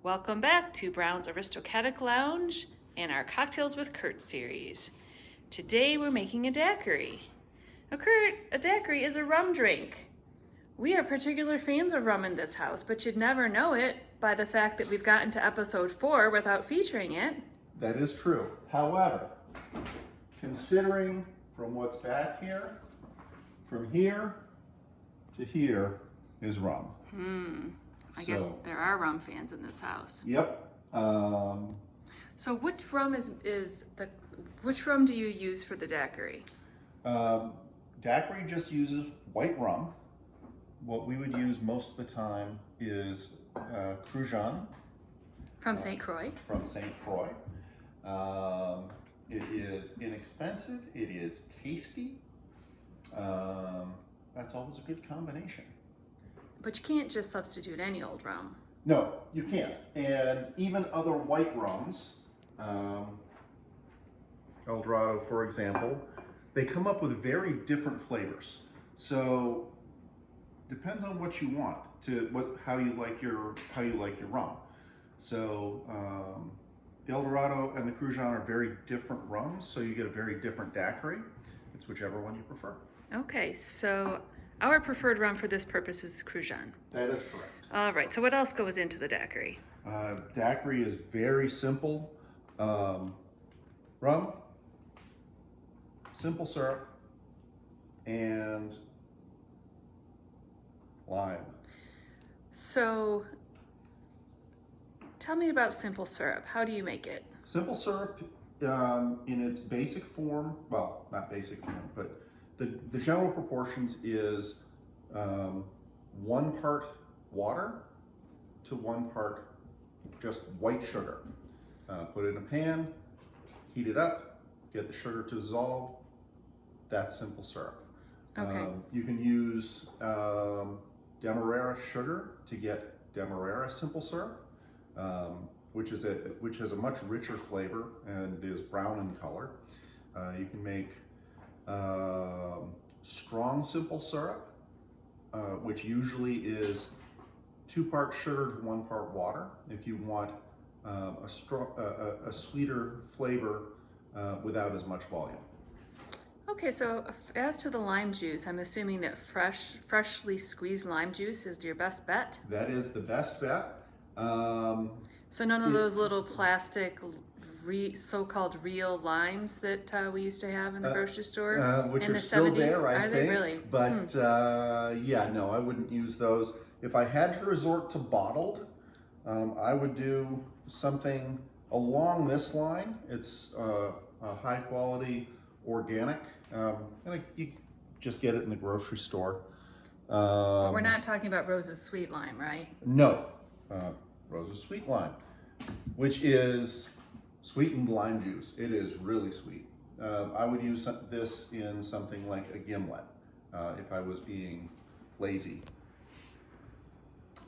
Welcome back to Brown's Aristocratic Lounge and our Cocktails with Kurt series. Today we're making a daiquiri. Now Kurt, a daiquiri is a rum drink. We are particular fans of rum in this house, but you'd never know it by the fact that we've gotten to episode 4 without featuring it. That is true. However, considering from what's back here, from here to here is rum. I guess there are rum fans in this house. Yep. So which rum which rum do you use for the daiquiri? Daiquiri just uses white rum. What we would use most of the time is Cruzan. From St. Croix. From St. Croix. It is inexpensive. It is tasty. That's always a good combination. But you can't just substitute any old rum. No, you can't. And even other white rums, El Dorado, for example, they come up with very different flavors. So depends on what you want how you like your rum. So the El Dorado and the Cruzan are very different rums, so you get a very different daiquiri. It's whichever one you prefer. Okay, so our preferred rum for this purpose is Cruzan. That is correct. All right, so what else goes into the daiquiri? Daiquiri is very simple. Rum, simple syrup, and lime. So tell me about simple syrup. How do you make it? Simple syrup in its basic form, well, not basic form, but the general proportions is 1 part water to 1 part just white sugar. Put it in a pan, heat it up, get the sugar to dissolve. That's simple syrup. Okay. You can use Demerara sugar to get Demerara simple syrup, which has a much richer flavor and is brown in color. You can make strong simple syrup, which usually is 2 parts sugar to 1 part water. If you want a sweeter flavor without as much volume. Okay, so as to the lime juice, I'm assuming that freshly squeezed lime juice is your best bet? That is the best bet. So none of those little plastic so-called real limes that we used to have in the grocery store which in are the still 70s? there, I Are think. they really? But yeah, no, I wouldn't use those. If I had to resort to bottled, I would do something along this line. It's a high quality organic, and you just get it in the grocery store. We're not talking about Rose's Sweet Lime, right? No, Rose's Sweet Lime, which is sweetened lime juice. It is really sweet. I would use this in something like a gimlet if I was being lazy.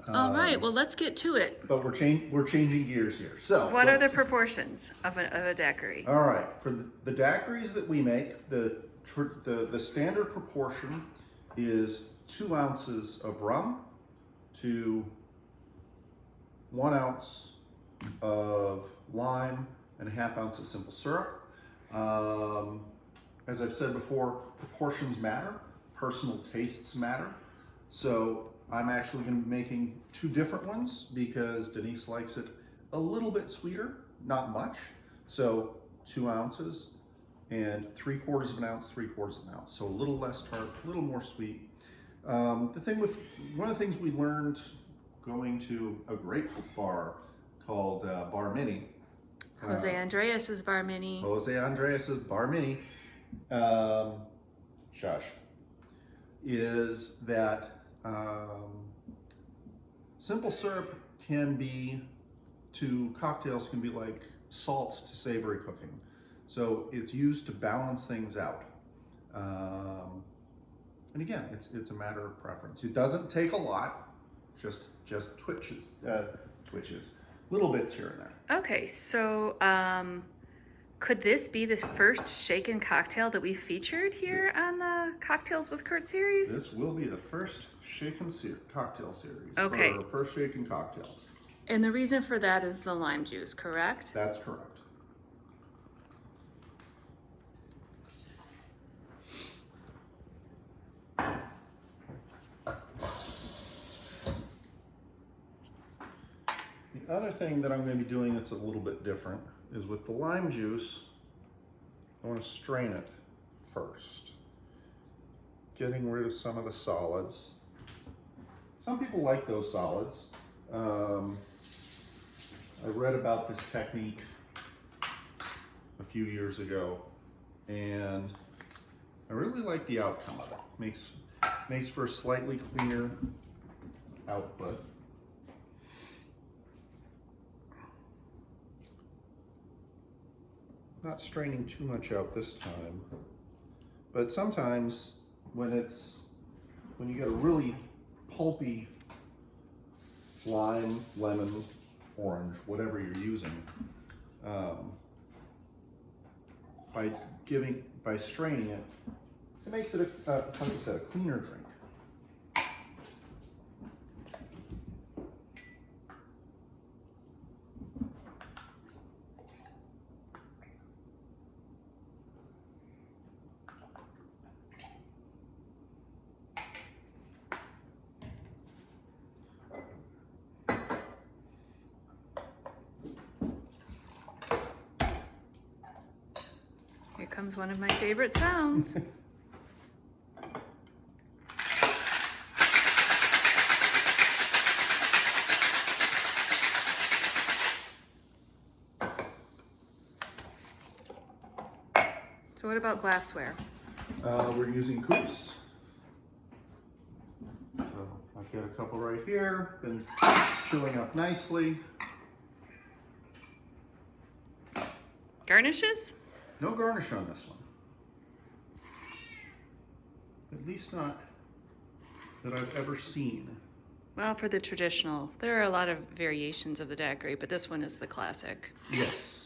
All right, well, let's get to it. But we're changing gears here. So What are the proportions of a daiquiri? All right, for the daiquiris that we make, the standard proportion is 2 ounces of rum to 1 ounce of lime and a ½ ounce of simple syrup. As I've said before, proportions matter, personal tastes matter. So I'm actually going to be making 2 different ones because Denise likes it a little bit sweeter, not much. So 2 ounces and 3/4 of an ounce, 3/4 of an ounce. So a little less tart, a little more sweet. One of the things we learned going to a great bar called Bar Mini. Jose Andreas's Bar Mini. Jose Andreas's Bar Mini. Shush. Is that simple syrup to cocktails can be like salt to savory cooking. So it's used to balance things out. And again, it's a matter of preference. It doesn't take a lot, just twitches, little bits here and there. Okay, so could this be the first shaken cocktail that we featured here on the Cocktails with Kurt series? This will be the first shaken cocktail series. Okay. Or first shaken cocktail. And the reason for that is the lime juice, correct? That's correct. The other thing that I'm going to be doing that's a little bit different is with the lime juice, I want to strain it first, getting rid of some of the solids. Some people like those solids. I read about this technique a few years ago, and I really like the outcome of it. Makes for a slightly cleaner output. Not straining too much out this time, but sometimes when you get a really pulpy lime, lemon, orange, whatever you're using, by straining it, it makes it like I said, a cleaner drink. Here comes one of my favorite sounds. So what about glassware? We're using coupes. So I've got a couple right here, been chilling up nicely. Garnishes? No garnish on this one. At least not that I've ever seen. Well, for the traditional, there are a lot of variations of the daiquiri, but this one is the classic. Yes,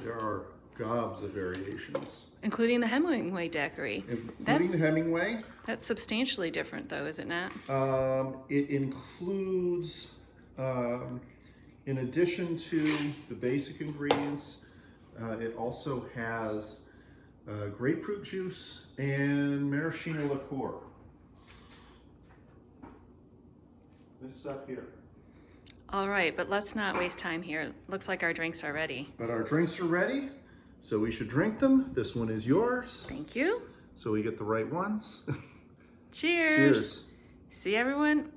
there are gobs of variations. Including the Hemingway daiquiri. Including the Hemingway. That's substantially different though, is it not? It includes, in addition to the basic ingredients, it also has grapefruit juice and maraschino liqueur. This stuff here. All right, but let's not waste time here. Looks like our drinks are ready. But our drinks are ready, so we should drink them. This one is yours. Thank you. So we get the right ones. Cheers. Cheers. See everyone.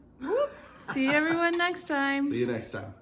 See everyone next time. See you next time.